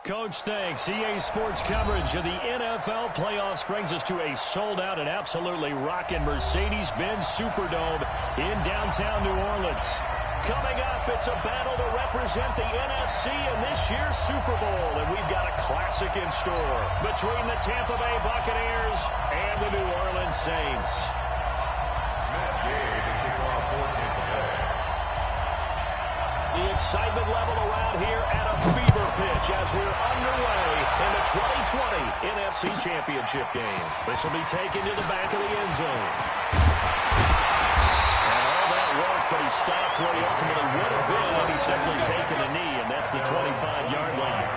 Coach, thanks. EA Sports coverage of the NFL playoffs brings us to a sold-out and absolutely rocking Mercedes-Benz Superdome in downtown New Orleans. Coming up, it's a battle to represent the NFC in this year's Super Bowl, and we've got a classic in store between the Tampa Bay Buccaneers and the New Orleans Saints. The excitement level around here at a fever pitch as we're underway in the 2020 NFC Championship game. This will be taken to the back of the end zone. And all that work, but he stopped where he ultimately would have been had he simply taken a knee, and that's the 25-yard line.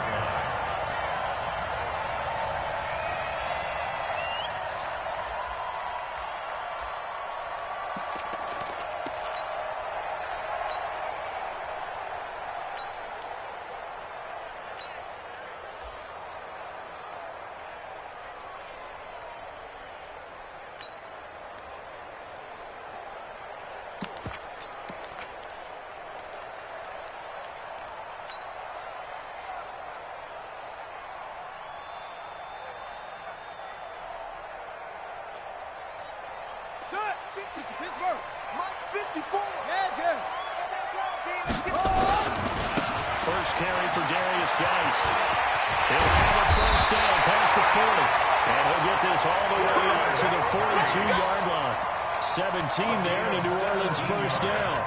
First carry for Darius Geis. He'll have a first down past the 40. And he'll get this all the way up to the 42-yard line. 17 there and a New Orleans first down.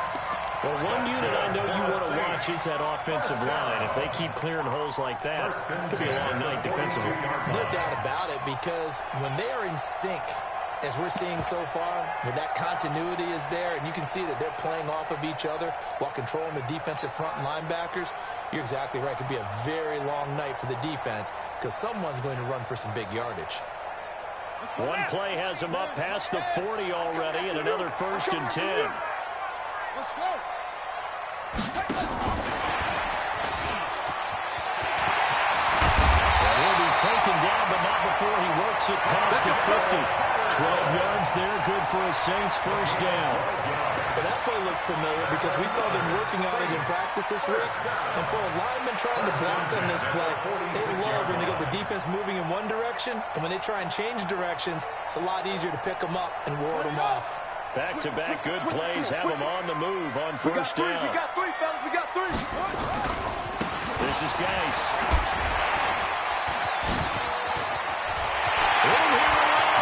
Well, one unit I know you want to watch is that offensive line. If they keep clearing holes like that, it could be a long night defensively. No doubt about it, because when they are in sync, as we're seeing so far, when that continuity is there, and you can see that they're playing off of each other while controlling the defensive front linebackers, you're exactly right. It could be a very long night for the defense because someone's going to run for some big yardage. One play has him up past the 40 already, and another first and 10. Let's go. He'll be taken down, but not before he works it past the 50. 12 yards there, good for a Saints first down. But that play looks familiar because we saw them working on it in practice this week. And for a lineman trying to block on this play, they love when they get the defense moving in one direction. And when they try and change directions, it's a lot easier to pick them up and ward them off. Back-to-back good plays have them on the move on first down. We got three, fellas. We got three. This is Geis. In here alone.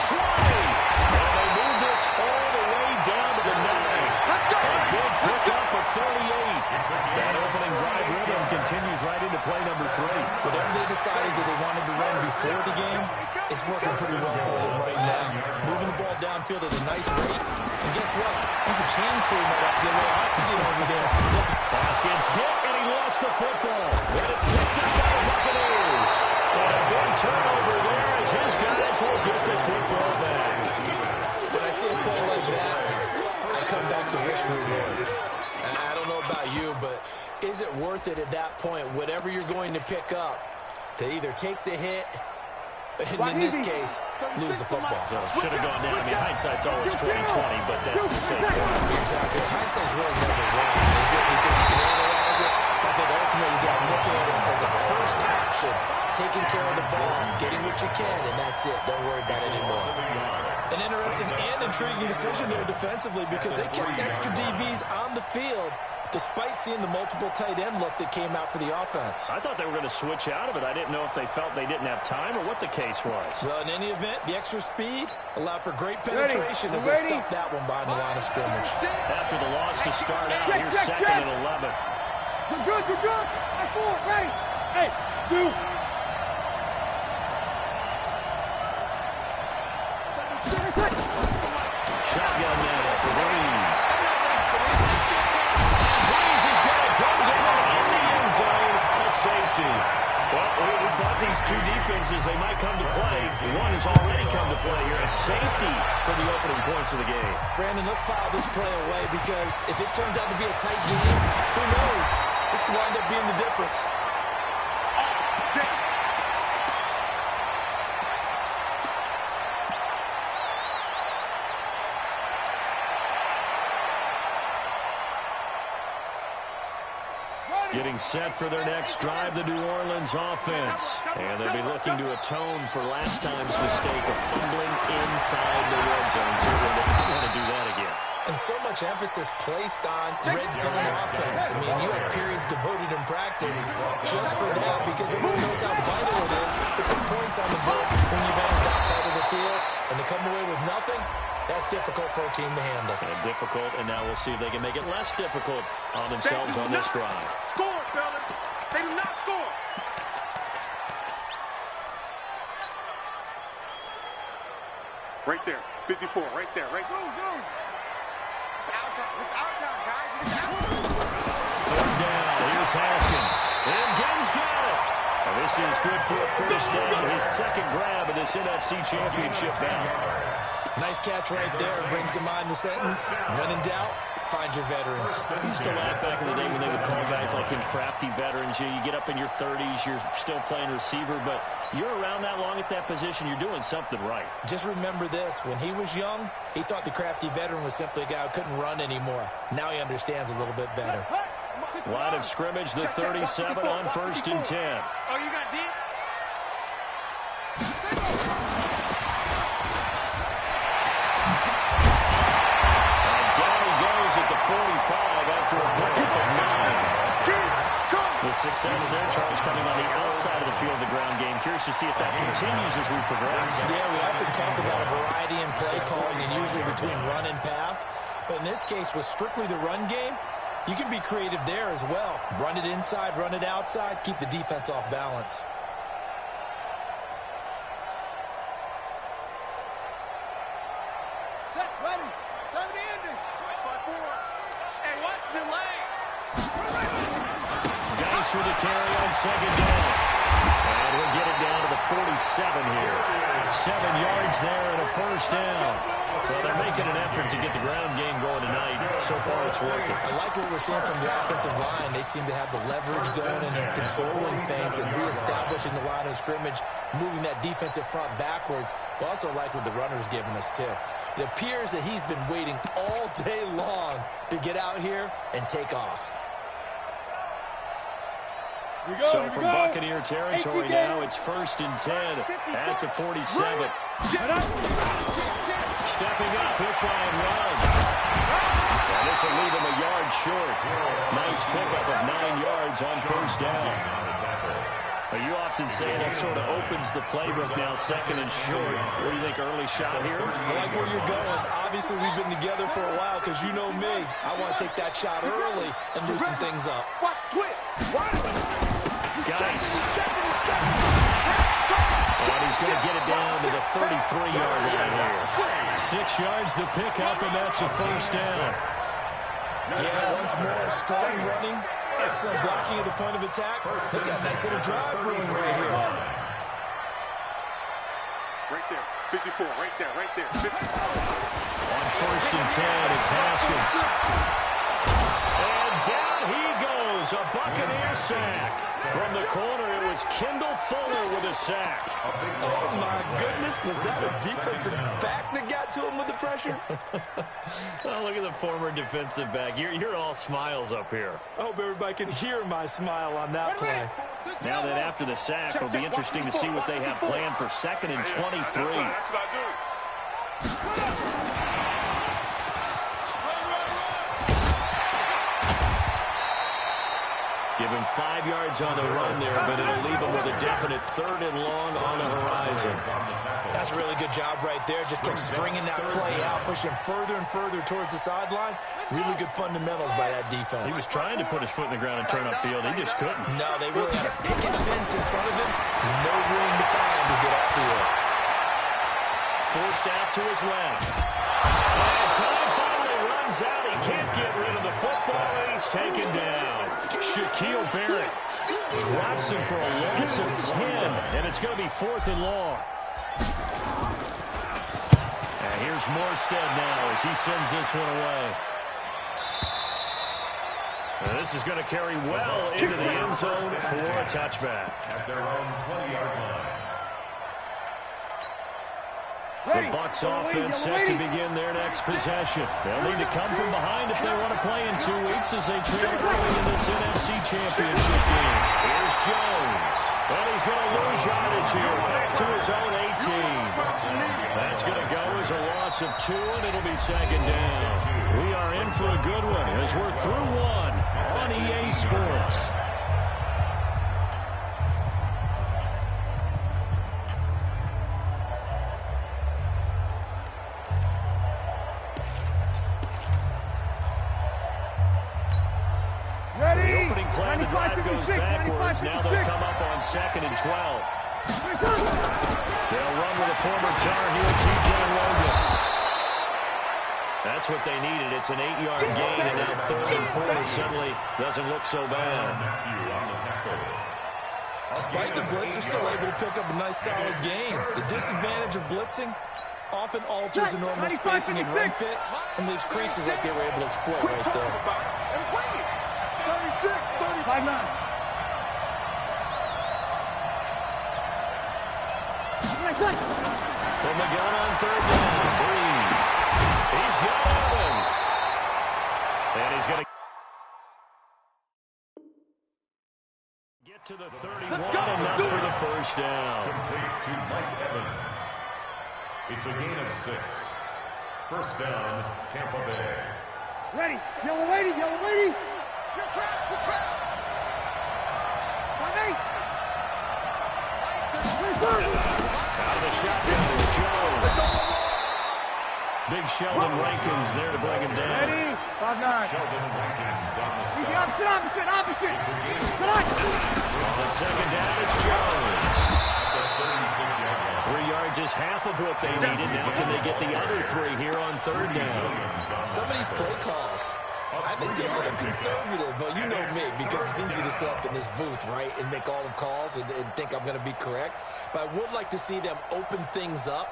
20. And they move this all the way down to the 9. A big pickup of 38. That opening drive rhythm continues right into play number 3. Whatever they decided that they wanted to run before the game, it's working pretty well for them right now. Moving the ball downfield at a nice rate. And guess what? I think the chain crew might have to get a little oxygen over there. Pass gets hit, and he lost the football. And it's picked up by the Buccaneers. And a big turnover there as his guys will get the football back. When I see a play like that, I come back to wish reward. I don't know about you, but is it worth it at that point, whatever you're going to pick up, to either take the hit, and in this case, lose the football? Should have gone down. I mean, hindsight's always 20/20, but that's the same point. Exactly. Hindsight's really never wrong, is it? Because you can analyze it. I think ultimately you got to look at it as a first option, taking care of the ball, getting what you can, and that's it. Don't worry about it anymore. An interesting and intriguing decision there defensively because they kept extra DBs on the field despite seeing the multiple tight end look that came out for the offense. I thought they were going to switch out of it. I didn't know if they felt they didn't have time or what the case was. Well, in any event, the extra speed allowed for great penetration as they stuffed that one behind the line of scrimmage. After the loss to start out, here's second and 11. You're good, you're good. Hey, forward, ready. Hey, two. Shotgun now for Breeze. Breeze is going to go down in the end zone. A safety. Well, we thought these two defenses, they might come to play. One has already come to play here. A safety for the opening points of the game. Brandon, let's file this play away because if it turns out to be a tight game, who knows? This could wind up being the difference. Getting set for their next drive, the New Orleans offense. And they'll be looking to atone for last time's mistake of fumbling inside the red zone. So they don't want to do that again. And so much emphasis placed on red zone offense. I mean, you have periods devoted in practice just for that because everyone knows how vital it is to put points on the board when you've entered that part of the field. And to come away with nothing, that's difficult for a team to handle. Difficult, and now we'll see if they can make it less difficult on themselves on this drive. Score, fellas. They do not score. Right there. 54. Right there. Right. Zoom. It's our time. It's our time, guys. It's our time. Third down. Here's Haskins. And Gaines got it. And this is good for a first down. His second grab of this NFC Championship bout. Nice catch right there. Brings to mind the sentence, when in doubt, find your veterans. I used to laugh back in the day when they would call guys like him crafty veterans. You get up in your 30s, you're still playing receiver, but you're around that long at that position, you're doing something right. Just remember this. When he was young, he thought the crafty veteran was simply a guy who couldn't run anymore. Now he understands a little bit better. Line of scrimmage, the 37 on 1st and 10. Oh, you got deep? At the 45 after a pickup of 9. The success there, Charles, coming on the outside of the field of the ground game. Curious to see if that continues as we progress. Yeah, we often talk about a variety in play calling and usually between run and pass. But in this case, with strictly the run game, you can be creative there as well. Run it inside, run it outside, keep the defense off balance. Set, ready. 70 ending. 5-4. Hey, watch the lane. Geis with the carry on second down. And he'll get it down to the 47 here. 7 yards there and a first down. Well, they're making an effort to get the ground game going tonight. So far, it's working. I like what we're seeing from the offensive line. They seem to have the leverage going and they're controlling things and reestablishing the line of scrimmage, moving that defensive front backwards. But also like what the runner's giving us, too. It appears that he's been waiting all day long to get out here and take off. So from Buccaneer territory now, it's 1st and 10 at the 47. Stepping up, he'll try and run. And this will leave him a yard short. Nice pickup of 9 yards on first down. But you often say that sort of opens the playbook now, 2nd and short. What do you think, early shot here? I like where you're going. Obviously, we've been together for a while because you know me. I want to take that shot early and loosen things up. Watch twist. Geis. And he's going to get it down to the 33-yard line here. 6 yards the pickup, and that's a first down. Yeah, once more, strong running. Excellent blocking at the point of attack. They've got a nice little drive brewing right here. Right there. 54. Right there. Right there. 50. On 1st and 10, it's Haskins. And down he goes. A Buccaneer sack. From the corner, it was Kendall Fuller with a sack. Oh, my goodness. Was that a defensive back that got to him with the pressure? Oh, look at the former defensive back. You're all smiles up here. I hope everybody can hear my smile on that play. Now that after the sack, it'll be interesting to see what they have planned for 2nd and 23. That's what I do. Give him 5 yards on the run there, but it'll leave him with a definite 3rd and long on the horizon. That's a really good job right there. Just kept stringing that play out, pushing further and further towards the sideline. Really good fundamentals by that defense. He was trying to put his foot in the ground and turn upfield. He just couldn't. No, they really had a picket fence in front of him. No room to find to get upfield. Forced out to his left. And time finally runs out. He can't get rid of the football. He's taken down. Shaquille Barrett drops him for a loss of 10, and it's going to be 4th and long. And here's Morstead now as he sends this one away. And this is going to carry well into the end zone for a touchback. At their own 20-yard line. The Bucs offense set to begin their next possession. They'll need to come from behind if they want to play in 2 weeks as they trail early in this NFC Championship game. Here's Jones. And he's going to lose yardage here. Back to his own 18. That's going to go as a loss of 2, and it'll be second down. We are in for a good one as we're through 1 on EA Sports. Goes backwards. Now they'll come up on 2nd and 12. They'll run with a former Tar Heel, TJ Logan. That's what they needed. It's an 8-yard gain, and now 3rd and 4 suddenly doesn't look so bad. Despite the blitz, they're still able to pick up a nice, solid gain. The disadvantage of blitzing often alters the normal spacing and run fits and leaves creases like they were able to exploit right there. 5-9. From the gun on 3rd down, Breeze. He's got Evans. And he's going to get to the 31, enough for the first down. Complete to Mike Evans. It's a gain of 6. First down, Tampa Bay. Ready. Yellow lady, yellow lady. You're trapped, you're trapped. Out of the shotgun is Jones. Big Sheldon Rankins there to bring him down. Ready? 5-9. Sheldon Rankins on the stop. Opposite. On 2nd down, it's Jones. 3 yards is half of what they needed. Now can they get the other 3 here on 3rd down? Some of these play calls, I think they're a little conservative, but you know me, because it's easy to sit up in this booth, right, and make all the calls and think I'm going to be correct. But I would like to see them open things up,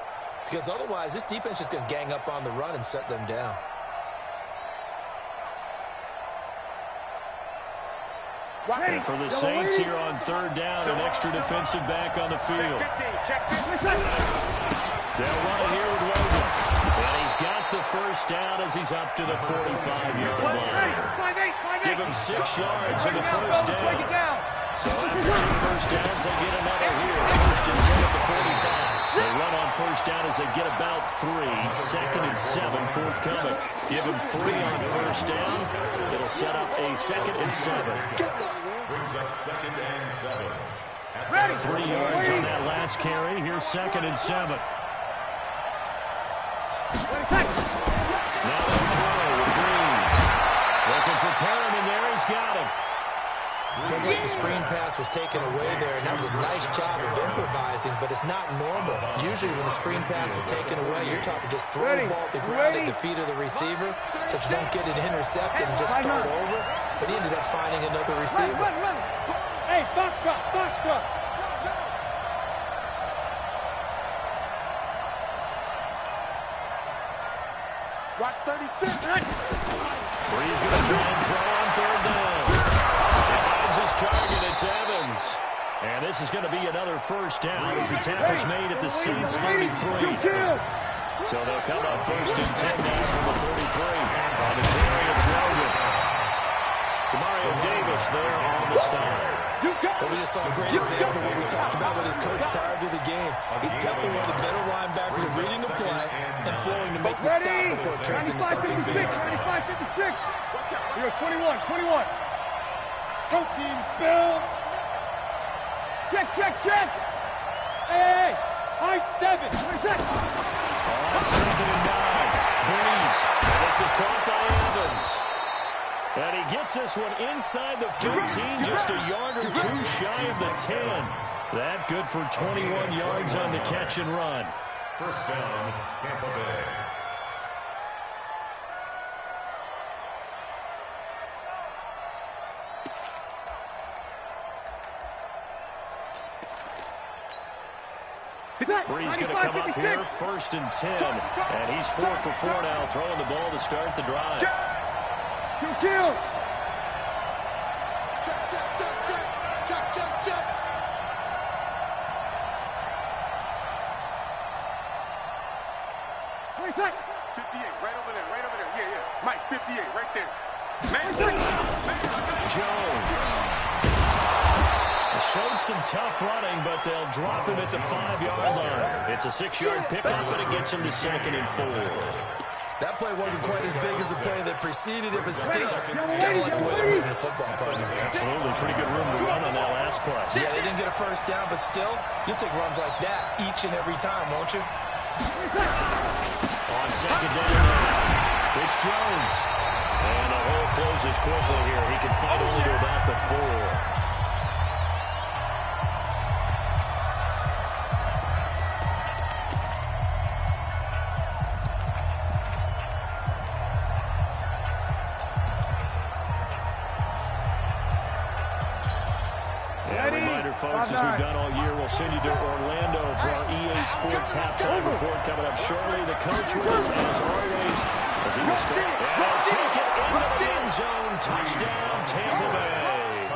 because otherwise this defense is going to gang up on the run and shut them down. And for the Saints here on 3rd down, an extra defensive back on the field. They'll run it here with Logan. And he's got the first down as he's up to the 45-yard line. Give him 6 yards in the first down. So after 2 first downs, they get another here. 1st and 10 at the 45. They run on first down as they get about 3. 2nd and 7 forthcoming. Give him 3 on first down. It'll set up a 2nd and 7. Brings up 2nd and 7. 3 yards on that last carry. Here's 2nd and 7. Now they'll throw with Breeze. Looking for Perriman there. He's got him. Looked like the screen pass was taken away there, and that was a nice job of improvising, but it's not normal. Usually when the screen pass is taken away, you're talking just throw the ball at the ground at the feet of the receiver so that you don't get it intercepted and just start over. But he ended up finding another receiver. Hey, box truck. Watch 36. Breeze going to try and throw on 3rd down. His target, it's Evans. And this is going to be another first down as the tackle is made at the Saints 33. So they'll come up 1st and 10 now from the 43. On the carry, it's Logan. Demario Davis there on the stop. But we just saw a great example of what we talked about with his coach prior to the game. He's definitely one of the better linebackers at reading the play and flowing to make the stop before it turns into something big. 95-56. Here, 21. Protein spill. Check. Hey. High 7. On 2nd and 9. Breeze. This is caught by Evans. And he gets this one inside the 15, just a yard or 2 shy of the 10. That good for 21 yards on the catch and run. First down, Tampa Bay. Breeze going to come up here, 1st and 10. And he's 4 for 4 now, throwing the ball to start the drive. Kill. Check. right over there, right over there. Yeah, yeah. Mike, 58, right there. Jones. Showed some tough running, but they'll drop him at the 5-yard line. It's a 6-yard pickup, and it gets him to 2nd and 4. That play wasn't quite as big as the play that preceded it, but still, kind of like the way they're moving the football, partner. Absolutely. Pretty good room to run on that last play. Yeah, they didn't get a first down, but still, you'll take runs like that each and every time, won't you? On 2nd down, it's Jones. And the hole closes quickly here. He can fight only to about the 4. Folks, as we've done all year, we'll send you to Orlando for our EA Sports halftime report coming up shortly. The coach with us, as always. He will start and take it into the end zone. Touchdown, Tampa Bay.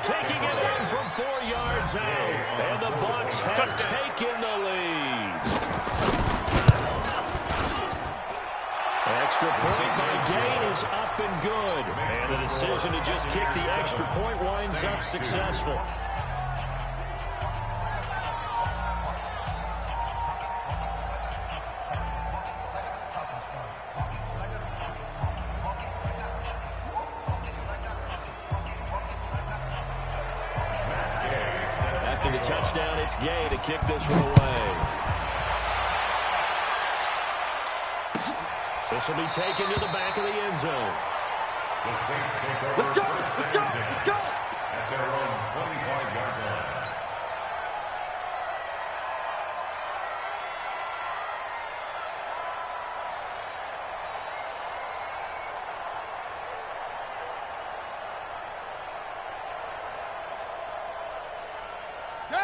Taking it in from 4 yards out. And the Bucs have taken the lead. Extra point by Gain is up and good. And the decision to just kick the extra point winds up successful. The touchdown, it's Gay to kick this one away. This will be taken to the back of the end zone. The Saints take over. Let's go! At their own 25-yard line.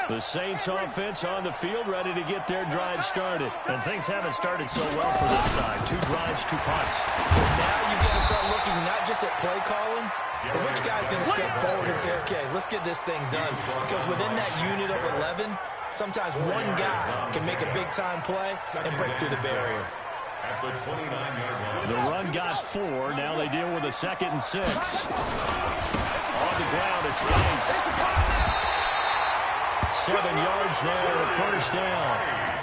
The Saints offense on the field, ready to get their drive started. And things haven't started so well for this side. 2 drives, 2 punts. So now you got to start looking not just at play calling, but which guy's going to step forward and say, okay, let's get this thing done. Because within that unit of 11, sometimes one guy can make a big-time play and break through the barrier. At the 29-yard line. The run got 4. Now they deal with a 2nd and 6. On the ground, it's Gates. 7 yards there, the first down.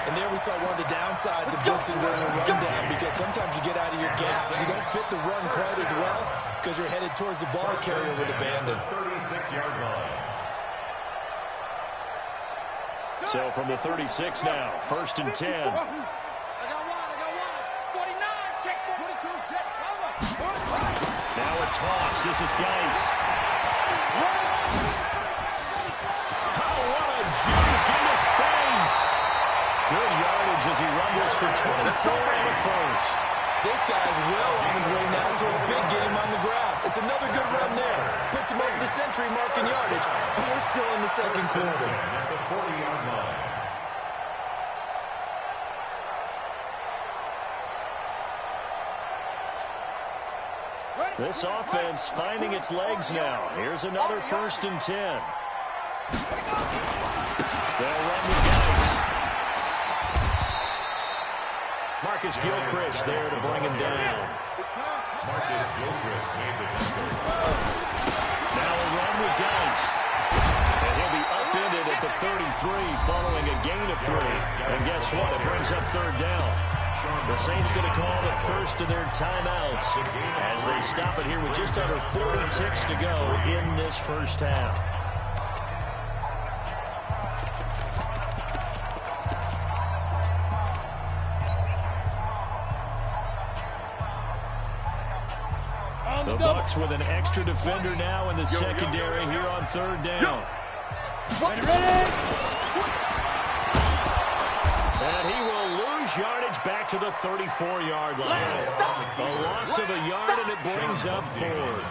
And there we saw one of the downsides of blitzing during a run down, because sometimes you get out of your gaps. You don't fit the run quite as well because you're headed towards the ball carrier with abandon. 36-yard line. So from the 36 now, 1st and 10. I got one. 49, check 42, check cover. Now a toss. This is Geis. Juke into space. Good yardage as he rumbles for 24 and a first. This guy's well on his way now to a big game on the ground. It's another good run there. Puts him over the century mark in yardage. And we're still in the 2nd quarter. At the 40-yard line. This offense finding its legs now. Here's another 1st and 10. They'll run with Geis. Marcus Gilchrist there to bring him down. Marcus Gilchrist made the tackle. Now a run with Geis. And he'll be upended at the 33 following a gain of 3. And guess what? It brings up 3rd down. The Saints going to call the first of their timeouts as they stop it here with just under 40 ticks to go in this first half. The Bucs with an extra defender now in the secondary here on 3rd down. Ready? And he will lose yardage back to the 34-yard line. A loss of a yard, and it brings up 4th.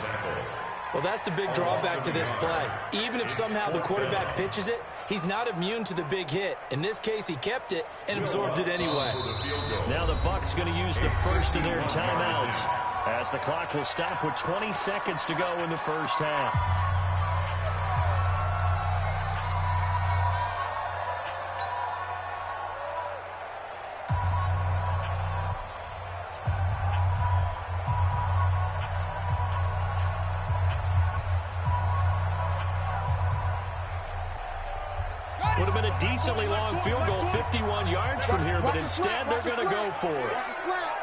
Well, that's the big drawback to this play. Even if somehow the quarterback pitches it, he's not immune to the big hit. In this case, he kept it and absorbed it anyway. Now the Bucs going to use the first of their timeouts as the clock will stop with 20 seconds to go in the first half. Would have been a decently long field goal, 51 yards from here, but instead they're going to go for it. Watch the slap.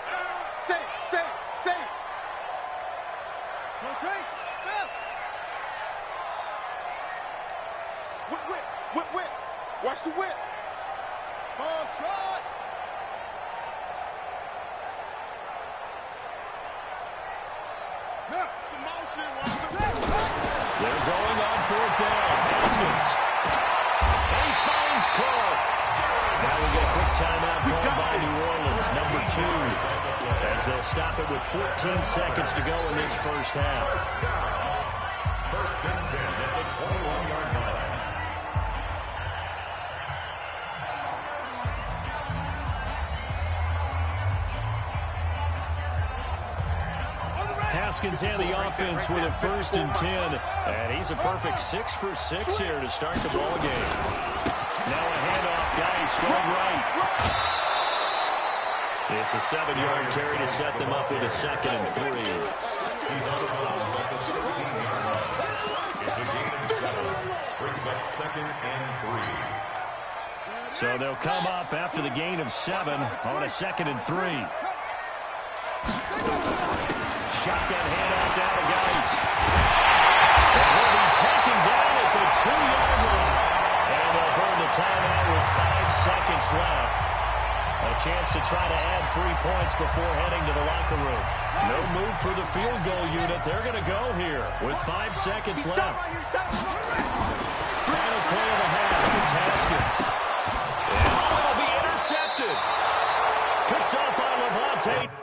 Save. No trade. Whip. Watch the whip. Ball trot. They're going on fourth down. Haskins. And he finds Clark. Now we get a quick timeout called by New Orleans, number 2, as they'll stop it with 14 seconds to go in this first half. First and 10 at the 21-yard line. Haskins and the offense with a first and 10. And he's a perfect 6 for 6 here to start the ball game. Now a handoff, Geis going right. It's a 7-yard carry to set them up with a 2nd and 3. He's out of bounds at the 13-yard line. It's a gain of 7. Brings up 2nd and 3. So they'll come up after the gain of 7 on a 2nd and 3. Shotgun handoff down to Geis. And he'll be taken down at the 2-yard line. And they'll burn the timeout with 5 seconds left. A chance to try to add 3 points before heading to the locker room. No move for the field goal unit. They're going to go here with 5 seconds left. Final play of the half. It's Haskins. And it'll be intercepted. Picked off by Levante.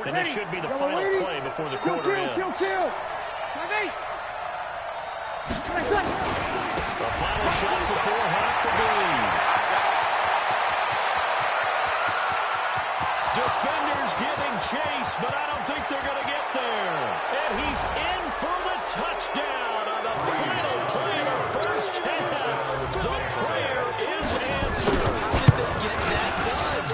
And this should be the final play before the quarter ends. Kill. The final shot before half for Breeze. Defenders giving chase, but I don't think they're going to get there. And he's in for the touchdown on the final play of the first half. The prayer is answered. How did they get that done?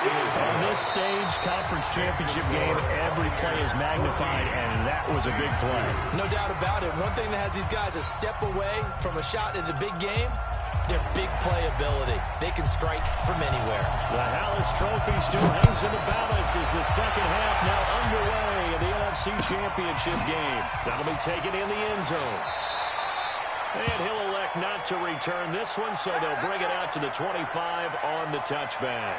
On this stage, conference championship game, every play is magnified, and that was a big play. No doubt about it. One thing that has these guys a step away from a shot at a big game, their big play ability. They can strike from anywhere. The Hallis Trophy still hangs in the balance as the second half now underway in the NFC Championship game. That'll be taken in the end zone. And he'll elect not to return this one, so they'll bring it out to the 25 on the touchback.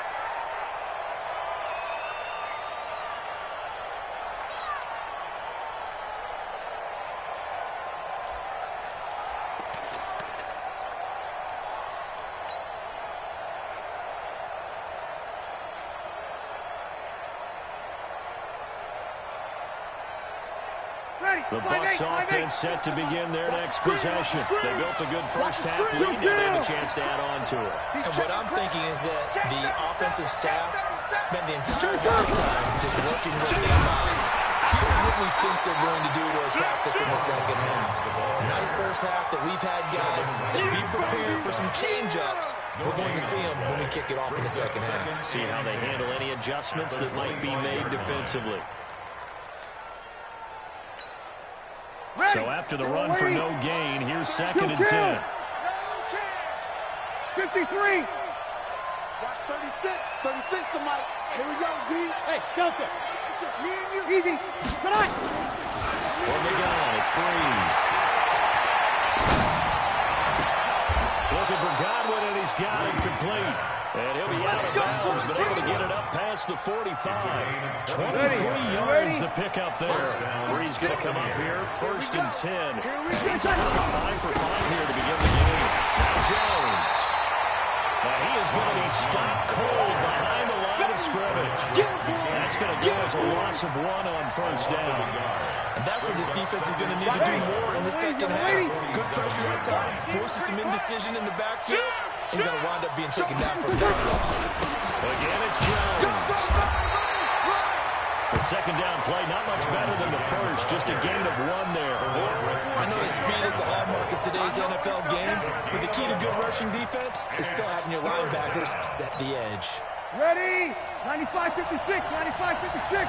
The Bucs offense set to begin their next possession. They built a good first half lead. Now they have a chance to add on to it. And what I'm thinking is that the offensive staff spent the entire halftime just working with their mind. Here's what we think they're going to do to attack us in the second half. Nice first half that we've had, guys. Be prepared for some change-ups. We're going to see them when we kick it off in the second half. See how they handle any adjustments that might be made defensively. So after the run for no gain, here's 2nd and 10. 53. Got 36 to Mike. Here we go, D. Hey, Delta. It's just me and you. Easy. Tonight. From the gun, it's Breeze. Looking for Godwin, and he's got it complete. And he'll be out of bounds, but able to get it up past the 45. 23 yards the pickup there. Breeze going to come up here, 1st and 10. He's up 5 for 5 here to begin the game. Now Jones. And he is going to be stopped cold behind the line of scrimmage. That's going to go as a loss of 1 on first down. And that's what this defense is going to need to do more in the second half. Good pressure that time, forces some indecision in the backfield. He's going to wind up being taken down for a first loss. Again, it's Jones. The second down play, not much better than the first, just a gain of 1 there. I know that speed is the hallmark of today's NFL game, but the key to good rushing defense is still having your linebackers set the edge. Ready? 95-56, 95-56.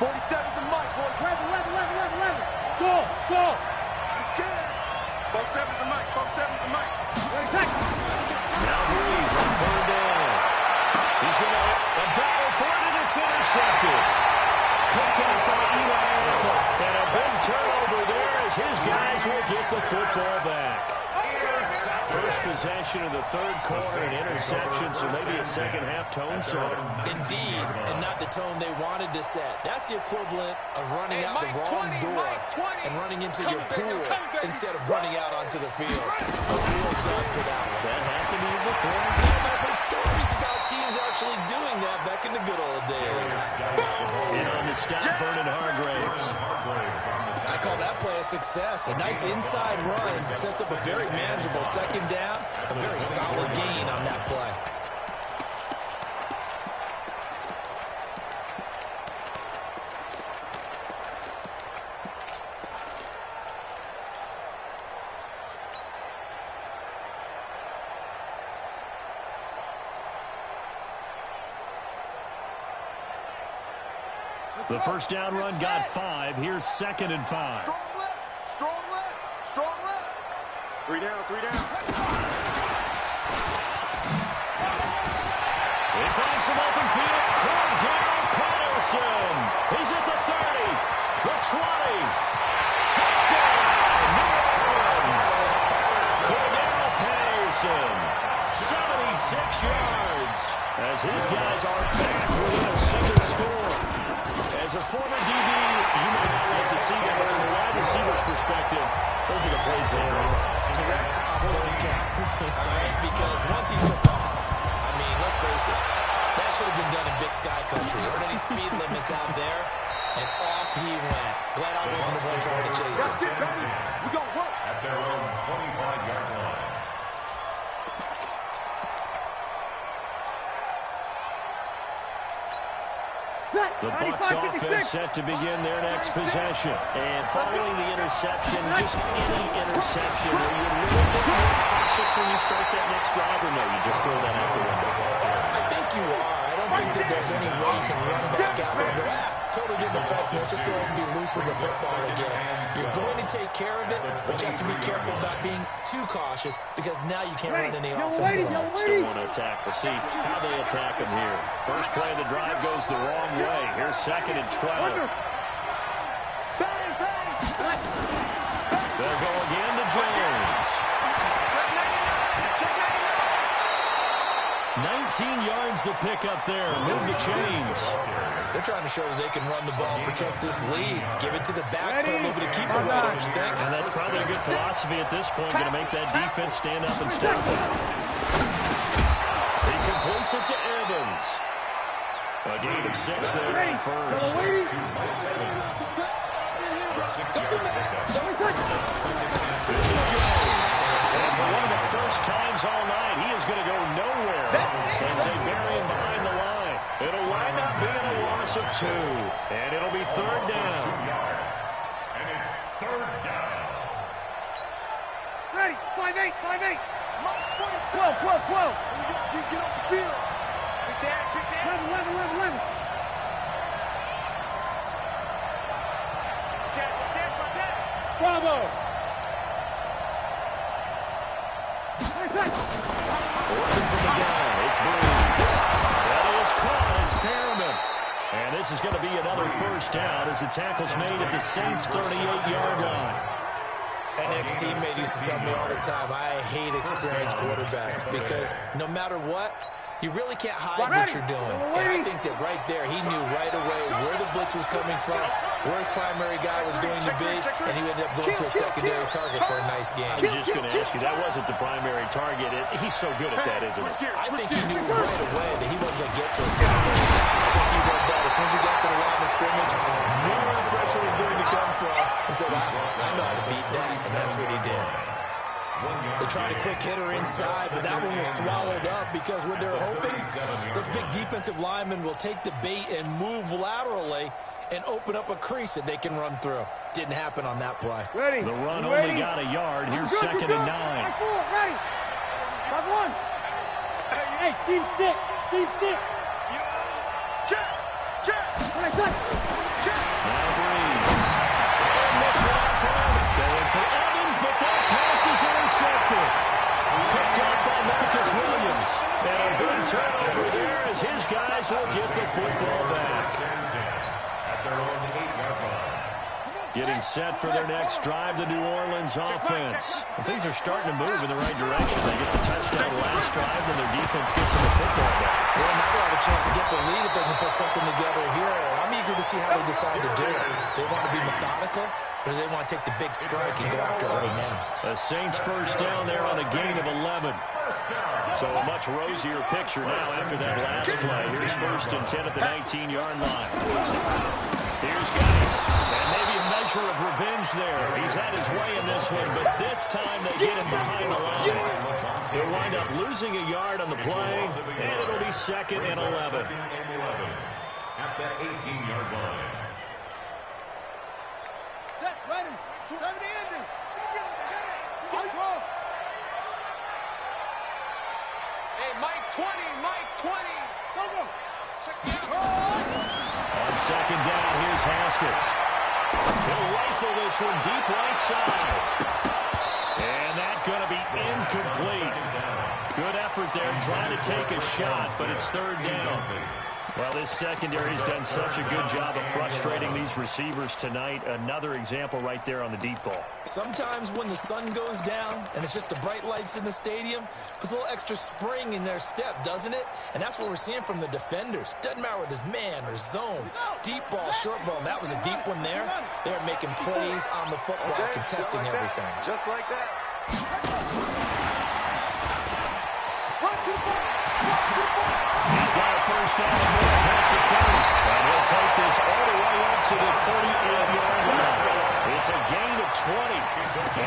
47's the mic, boys. 11. Go. He's scared. 47's the mic. 47's the mic. Ready, tack. Now Breeze on 3rd down. He's going to battle for it, and it's intercepted. Picked up by Eli Apple. And a big turnover there as his guys will get the football back. First possession of the 3rd quarter, an interception, so maybe a second-half tone setter. Indeed, and not the tone they wanted to set. That's the equivalent of running out the wrong door and running into your pool instead of running out onto the field. A real dud for that one. That happened to you before? Yeah, I've heard stories about teams actually doing that back in the good old days. And on the stop, Vernon Hargraves. I call that play a success. A nice inside run sets up a very manageable second down. A very solid gain on that play. The first down run got 5. Here's 2nd and 5. Strong left. 3 down. He finds some open field. Cordell Patterson. He's at the 30, the 20. Touchdown, New Orleans. Cordell Patterson, 76 yards. As his guys are back within a single score. As a former DB, you might not like to see that, but from a wide receiver's perspective, those are the plays they are. Correct on both counts. All right, because once he took off, I mean, let's face it, that should have been done in Big Sky country. There weren't any speed limits out there, and off he went. Glad I wasn't the one trying to chase him. That's it, baby. We gonna work. At their own 25-yard line. The Bucs offense set to begin their next possession. And following the interception, just any interception, are you a little bit more cautious when you start that next drive, or no, you just throw that out the window? I think you are. I don't think that there's any way you can run back out there and go, totally different effect. Let's just go ahead and be loose with the football again. You're going to take care of it, but you have to be careful about being too cautious because now you can't run any offensive line. Still want to attack. We'll see how they attack them here. First play of the drive goes the wrong way. Here's 2nd and 12. They'll go again to Jones. 19 yards to pick up there. Move the chains. They're trying to show that they can run the ball, protect this lead, give it to the backs, play a little bit of keep away, don't you think? And that's probably a good philosophy at this point, going to make that defense stand up and stop it. He completes it to Evans. A gain of 6 there in first. This is Jones. And for one of the first times all night, he is going to go nowhere as they bury him behind the line. It'll wind up being a loss of 2. And it'll be 3rd down. And it's 3rd down. Ready? 5-8. 12. Get off the field. Kick that. 11. Bravo. Orton from the gun. It's Breeze. That is caught. It's Perriman. And this is going to be another first down as the tackle's made at the Saints' 38-yard line. An ex-teammate used to tell me all the time, I hate experienced quarterbacks because no matter what, you really can't hide what you're doing. And I think that right there, he knew right away where the blitz was coming from, where his primary guy was going to be, and he ended up going to a secondary target for a nice game. I was just going to ask you, that wasn't the primary target. He's so good at that, isn't he? I think he knew right away that he wasn't going to get to his primary guy. I think he read that as soon as he got to the line of scrimmage, knew where the pressure was going to come from, and said, I know how to beat that, and that's what he did. They tried a quick hitter inside, but that one was swallowed up because what they're hoping, those big defensive linemen will take the bait and move laterally and open up a crease that they can run through. Didn't happen on that play. Ready. The run only got a yard. Here's second and 9. Ready. 5-1. Hey, team 6. Team 6. Check. When I touch. Now Breeze. And this one front. Going for Evans, but that pass is intercepted. Picked up by Marcus Williams. And a big turnover there as his guys will get the football back. At their own 8-yard line. Getting set for their next drive, the New Orleans offense. Well, things are starting to move in the right direction. They get the touchdown last drive, and their defense gets them the football back. Yeah, now they have a chance to get the lead if they can put something together here. I'm eager to see how they decide to do it. They want to be methodical, or do they want to take the big strike and go after it right now? The Saints first down there on a gain of 11. So a much rosier picture now after that last play. Here's first and 10 at the 19-yard line. Here's Geis. And maybe a measure of revenge there. He's had his way in this one, but this time they get him behind the line. He'll wind up losing a yard on the play, and it'll be second and 11. At the 18-yard line. Set. Ready. 70 ending. Hey, Mike 20. Go. On second down, here's Haskins. He'll rifle this one deep right side. And that's going to be incomplete. Good effort there, trying to take a shot, but it's third down. Well, this secondary has done such a good job of frustrating these receivers tonight. Another example right there on the deep ball. Sometimes when the sun goes down and it's just the bright lights in the stadium, there's a little extra spring in their step, doesn't it? And that's what we're seeing from the defenders. Doesn't matter whether it's man or zone, deep ball, short ball. And that was a deep one there. They're making plays on the football, contesting everything. Just like that. He's got a first down and more past the 30. And he'll take this all the way up to the 38-yard line. It's a gain of 20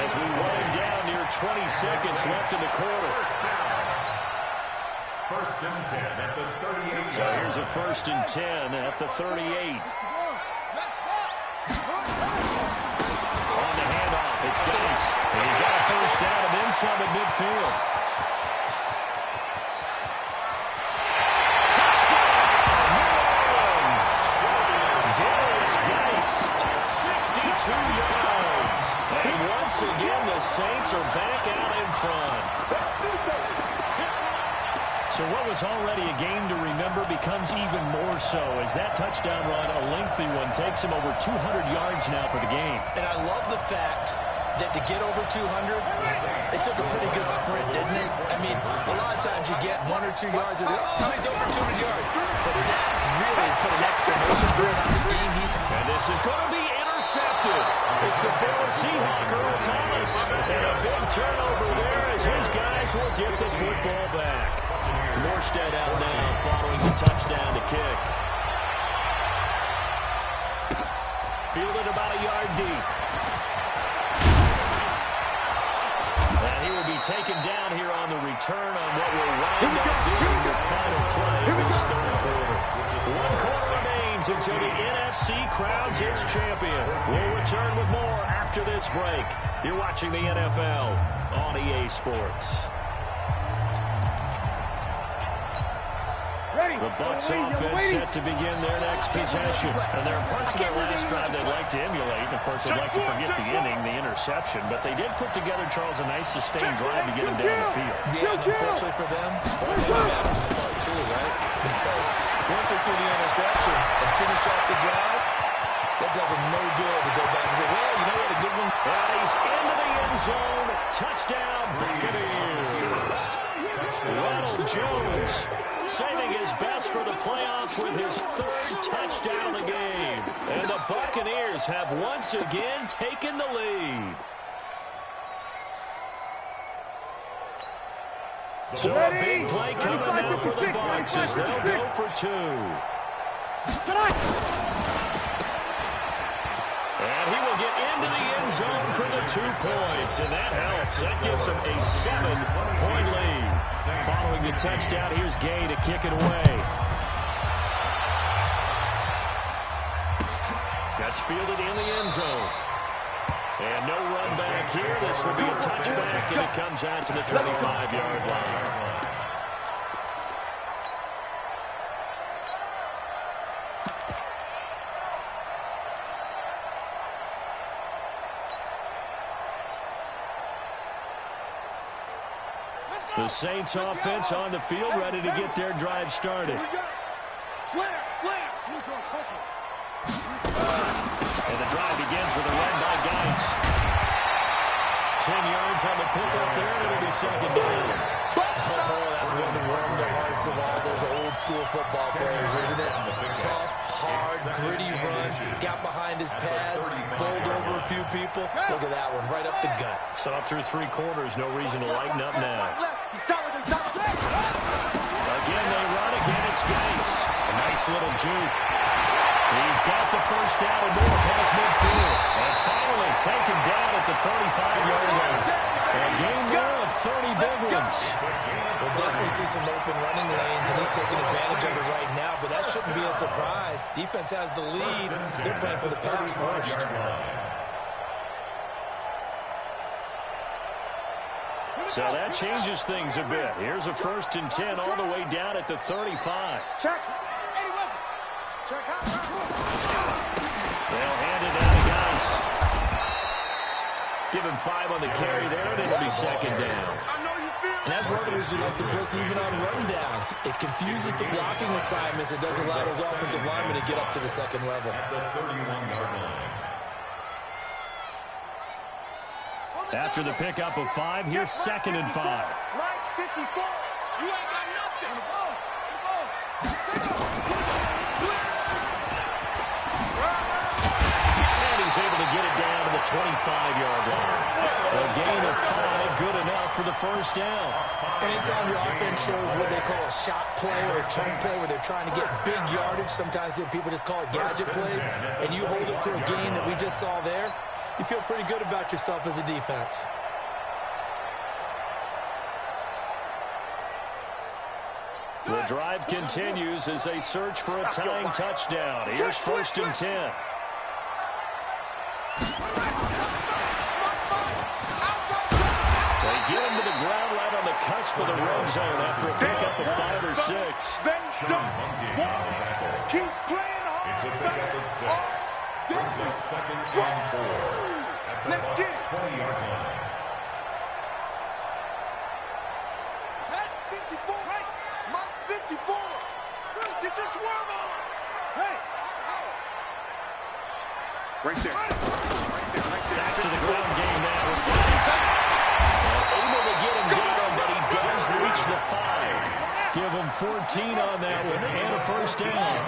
as we wind down near 20 seconds left in the quarter. First and 10 at the 38. So here's a first and 10 at the 38. On the handoff, it's Geis. And he's got a first down and then some at midfield. Yards. And once again, the Saints are back out in front. So what was already a game to remember becomes even more so as that touchdown run, a lengthy one, takes him over 200 yards now for the game. And I love the fact that to get over 200, it took a pretty good sprint, didn't it? I mean, a lot of times you get 1 or 2 yards and he's over 200 yards. But that really put an exclamation point on the game he's had. And this is going to be intercepted. It's the former Seahawk, Earl Thomas. And a big turnover there as his guys will get the football back. Morstead out now following the touchdown to kick. Fielded about a yard deep. And he will be taken down here on the return on what will wind up being the final play of this third quarter. 1 quarter remains until the NFC crowns its champion. We'll return with more after this break. You're watching the NFL on EA Sports. The Bucs offense set to begin their next possession. And there are parts of their last drive they'd like to emulate. And, of course, they'd like to forget the inning, the interception. But they did put together, Charles, a nice sustained drive to get them down the field. Yeah, and unfortunately for them, that matters in part two, right? Because once they threw the interception and finish off the drive, that does them no good to go back and say, well, you know what, a good one. And he's into the end zone. Touchdown, Buccaneers. Ronald Jones saving his best for the playoffs with his 3rd touchdown of the game. And the Buccaneers have once again taken the lead. So a big play coming now for the Bucs as they'll go for 2. And he will get into the end zone for the 2 points, and that helps. That gives them a 7-point lead. Following the touchdown, here's Gay to kick it away. That's fielded in the end zone. And no run back here. This will be a touchback, and it comes out to the 25-yard line. The Saints offense on the field, ready to get their drive started. Slam. And the drive begins with a run by Geis. 10 yards on the pickup there, and it'll be second down. Oh, that's one to warm the hearts of all those old-school football players, isn't it? Tough, hard, gritty run. Got behind his pads, bowled over a few people. Look at that one, right up the gut. So up through 3 quarters, no reason to lighten up now. Again, they run. Again, it's Geis. A nice little juke. He's got the first down and more past midfield. And finally taken down at the 35-yard line. A game there of 30 big ones. We'll definitely see some open running lanes, and he's taking advantage of it right now, but that shouldn't be a surprise. Defense has the lead. They're playing for the pass first. So that changes things a bit. Here's a 1st and 10 all the way down at the 35. Check. Check out. They'll hand it down to Geis. Give him 5 on the carry there, and it'll be second down. And that's one of the reasons you like to blitz even on rundowns. It confuses the blocking assignments. It doesn't allow those offensive linemen to get up to the second level. After the pickup of 5, here's 2nd and 5. Right 54. You ain't got nothing. And he's able to get it down to the 25-yard line. A gain of 5, good enough for the first down. Anytime your offense shows what they call a shot play or a chunk play where they're trying to get big yardage, sometimes people just call it gadget plays, and you hold it to a gain that we just saw there, you feel pretty good about yourself as a defense. The drive continues as they search for a tying touchdown. Here's 1st and 10. They get him to the ground right on the cusp of the red zone after a pickup of 5 or 6. Then don't keep playing hard. It's a pickup of 6. Brings up 2nd and 4 at the Let's get 20-yard line. That 54, right? My 54. Get your swerve on. Hey. Right there. Back to the ground game now with Geis. Able to get him down, but he does reach the 5. Give him 14 on that one and a first down.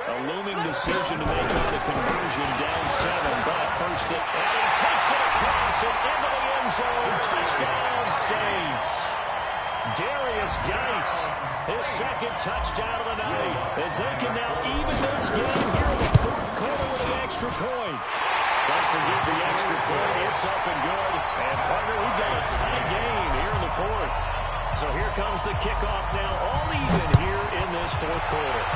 A looming decision to make on the conversion, down 7, but first thing, and he takes it across and into the end zone. Touchdown, Saints. Darius Geis, his 2nd touchdown of the night, as they can now even this game here in the 4th quarter with an extra point. Don't forget the extra point, it's up and good. And partner, we've got a tie game here in the 4th. So here comes the kickoff now, all even here in this 4th quarter.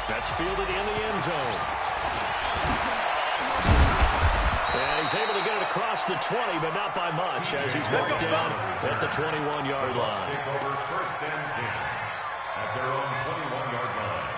That's fielded in the end zone. And he's able to get it across the 20, but not by much, as he's marked down at the 21-yard line. Take over 1st and 10 at their own 21-yard line.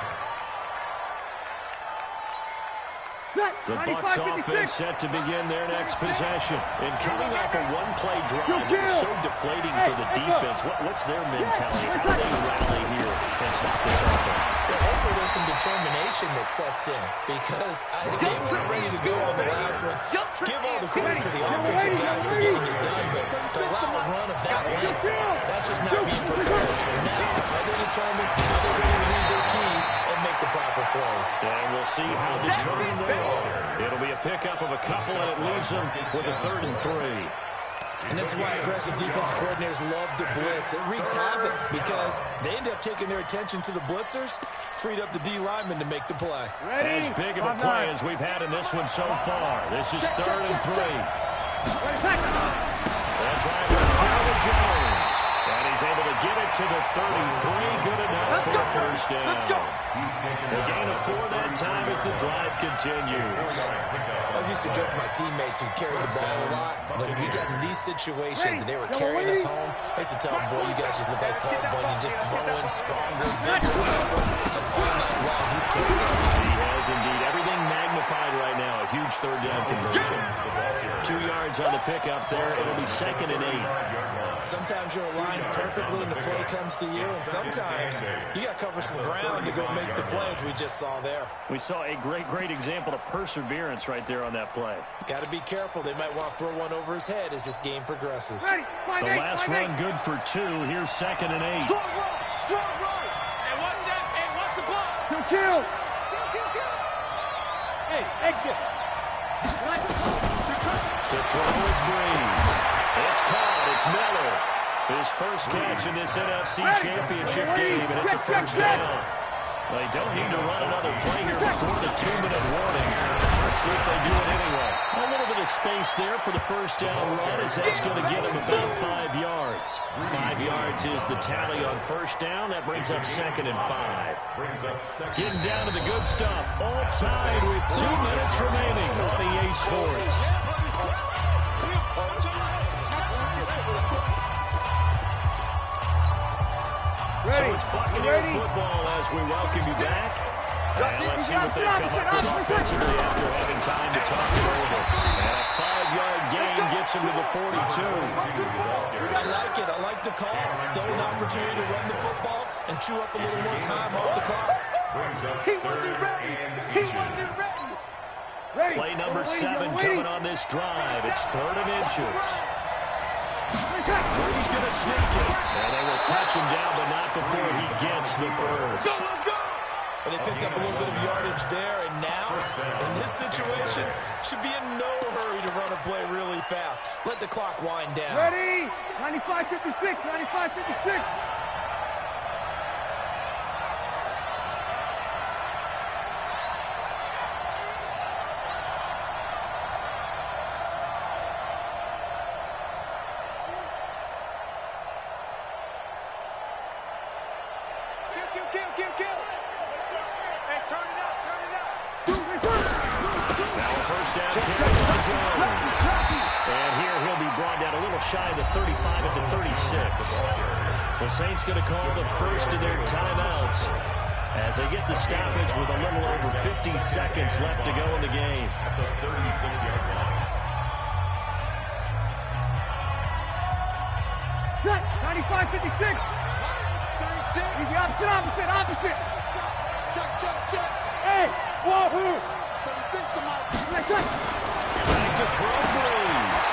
The Bucs offense set to begin their next possession. And coming off a one-play drive, it was so deflating for the defense. What's their mentality? How do they rally here and stop this offense? Well, hopefully there's some determination that sets in, because they were ready to go on the last one. Give all the credit to the offensive guys for getting it done, but to allow a run of that length, that's just not being prepared. So now, are they determined? Are they ready to read their keys and make the proper plays? And we'll see how determined they are. It'll be a pickup of a couple, and it leaves them with a 3rd and 3. And this is why aggressive defense coordinators love to blitz. It wreaks havoc because they end up taking their attention to the blitzers, freed up the D lineman to make the play. As big of a play as we've had in this one so far. This is 3rd and 3. That's right, with Jones. And he's able to get it to the 33. Good enough for a first down. The gain of 4 that time as the drive continues. I was used to joke with my teammates who carried the ball a lot. When we got in these situations and they were carrying us home, I used to tell them, boy, you guys just look like Paul Bunyan, just growing stronger, bigger, tougher. And all night long, he's carrying this team. He has indeed. Everything magnified right now. A huge 3rd down conversion. 2 yards on the pickup there. It'll be 2nd and 8. Sometimes you're aligned perfectly and the play comes to you, and sometimes you got to cover some ground to go make the plays we just saw there. We saw a great example of perseverance right there on that play. Got to be careful. They might want to throw one over his head as this game progresses. The last run good for 2. Here's 2nd and 8. Strong run. Strong run. Hey, watch that. Hey, watch the ball. Kill. Hey, exit. To throw is Breeze. It's caught. It's Miller. His first catch in this NFC Championship game, and it's a first down. They don't need to run another play here before the 2-minute warning. Let's see if they do it anyway. A little bit of space there for the first down run, as that's going to get him about 5 yards. 5 yards is the tally on first down. That brings up 2nd and 5. Getting down to the good stuff. All tied with 2 minutes remaining on EA Sports. So it's Buccaneer football as we welcome you back. And let's see what they come up with offensively after having time to talk it over. And a 5-yard gain gets him to the 42. I like it. I like the call. Still an opportunity to run the football and chew up a little more time off the clock. He wasn't ready. He wasn't ready. Play number 7 coming on this drive. It's 3rd and inches. Who's going to sneak it? And they will touch him down, but not before he gets the first. And they picked up a little bit of yardage there, and now, in this situation, should be in no hurry to run a play really fast. Let the clock wind down. Ready? 95-56, 95-56. Kill. Hey, turn it out. Now a first down carry by Jones. And here he'll be brought down a little shy of the 35 at the 36. The Saints going to call the first of their timeouts as they get the stoppage with a little over 50 seconds left to go in the game. At the 36-yard line. 95-56. He's the opposite. Check. Hey, wahoo. Back to throw Breeze.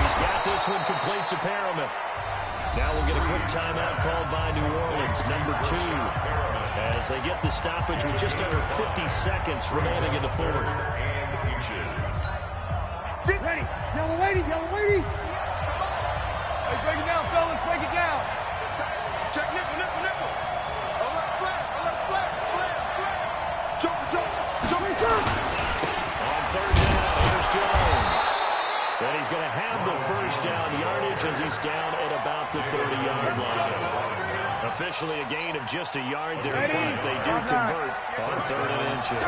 He's got this one complete to Perriman. Now we'll get a quick timeout called by New Orleans, number 2, as they get the stoppage with just under 50 seconds remaining in the fourth. Ready. Yellow lady. Hey, break it down, fellas. Break it down. Check nickel. On 3rd down, here's Jones. And he's going to have the first down yardage as he's down at about the 30-yard line. Officially a gain of just a yard there, but they do convert on 3rd and inches.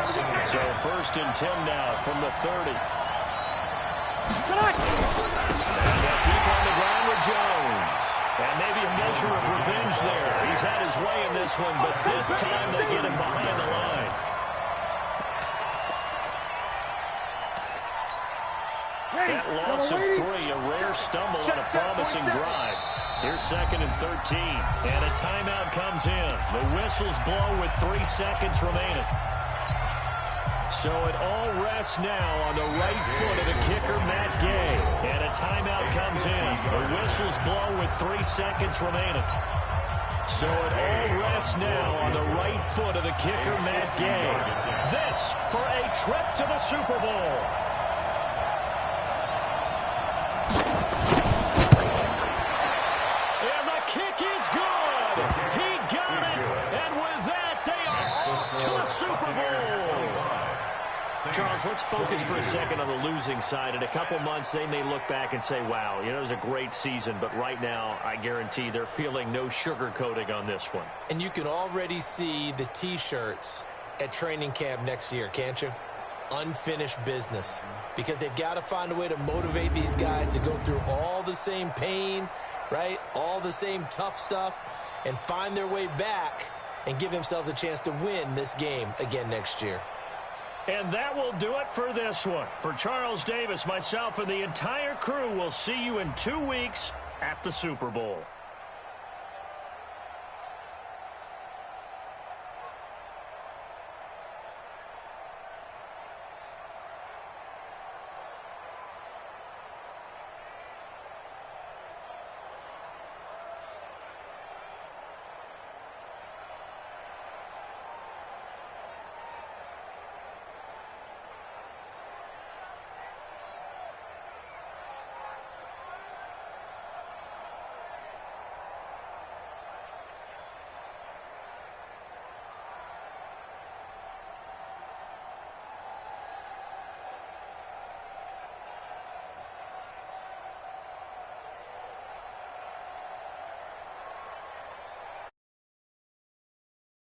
So 1st and 10 now from the 30. And they'll keep on the ground with Jones. And maybe a measure of revenge there. He's had his way in this one, but this time they get him behind the line. That loss of 3, a rare stumble on a promising drive. Here's 2nd and 13, and a timeout comes in. The whistles blow with 3 seconds remaining. So it all rests now on the right foot of the kicker, Matt Gay. And a timeout comes in. The whistles blow with 3 seconds remaining. So it all rests now on the right foot of the kicker, Matt Gay. This for a trip to the Super Bowl. Charles, let's focus for a second on the losing side. In a couple months, they may look back and say, wow, it was a great season. But right now, I guarantee they're feeling no sugarcoating on this one. And you can already see the T-shirts at training camp next year, can't you? Unfinished business. Because they've got to find a way to motivate these guys to go through all the same pain, right? All the same tough stuff, and find their way back and give themselves a chance to win this game again next year. And that will do it for this one. For Charles Davis, myself, and the entire crew, we'll see you in 2 weeks at the Super Bowl.